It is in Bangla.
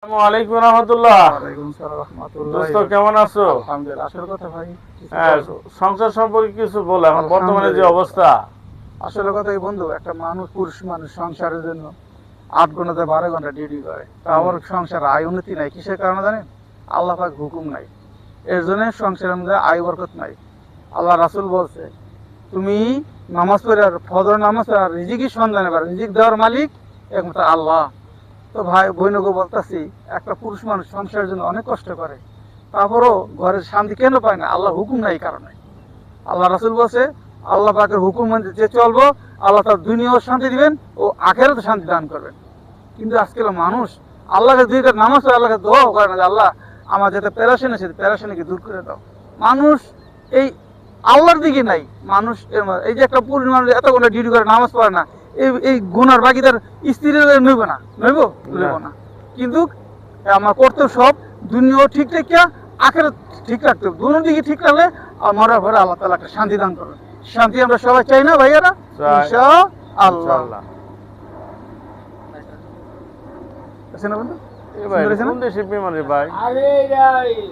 আসসালামু আলাইকুম রহমতুল্লাহ। ওয়ালাইকুম আসসালাম রাহমাতুল্লাহি দোস্ত কেমন আছো? আলহামদুলিল্লাহ। আসল কথা ভাই, হ্যাঁ, সংসার সম্পর্কে কিছু বলো, এখন বর্তমানে যে আলহামদুলিল্লাহ। অবস্থা। আসলে কথা কি বন্ধু, একটা মানুষ, পুরুষ মানুষ সংসারের জন্য 8 ঘন্টা 12 ঘন্টা ডিউটি করে, তা আমার সংসার আয় উন্নতি নাই। কিসের কারণে জানেন? আল্লাহ পাক হুকুম নাই, এর জন্য সংসারের মধ্যে আয় বরকত নাই। আল্লাহ রাসূল বলছে, তুমি নামাজ পড়ে আর ফজর নামাজ পড়ে আর রিজিকের সন্ধানে পারো, রিজিক দেওয়ার মালিক একমাত্র আল্লাহ। তো ভাই বোনকে বলতেছি, একটা পুরুষ মানুষ সংসারের জন্য অনেক কষ্ট করে, তারপরও ঘরের শান্তি কেন পায় না? আল্লাহ হুকুম নাই এই কারণে। আল্লাহ রাসূল বলছে, আল্লাহ পাকের হুকুম মানতে যে চলবো, আল্লাহ তার দুনিয়াও শান্তি দিবেন ও আখেরাতেও শান্তি দান করবেন। কিন্তু আজকাল মানুষ আল্লাহকে দুই রাকাত নামাজ পড়ে আল্লাহকে দোয়াও করে না যে আল্লাহ আমার যাতে পেরেশানি আছে পেরেশানিকে দূর করে দাও। মানুষ এই আল্লাহর দিকে নাই। মানুষ এই যে একটা পুরুষ মানুষ এত ঘন্টা ডিউটি করে নামাজ পড়ে না, এই গুনার বাকি তার স্ত্রীর নইব না, নইব না। কিন্তু আমার কর্তব্য সব দুনিয়াও ঠিক রাখিয়া আখেরাত ঠিক রাখতে হবে। দুনো দিকে ঠিক রাখলে মরার পরে আল্লাহ তাআলা একটা শান্তি দান করবেন। শান্তি আমরা সবাই চাই না ভাইয়ারা? চাই। ইনশাআল্লাহ। ইনশাআল্লাহ। আছে না বন্ধু? এ ভাই শুনতে পেরেছেন না? কোন দেশে বিমান রে ভাই?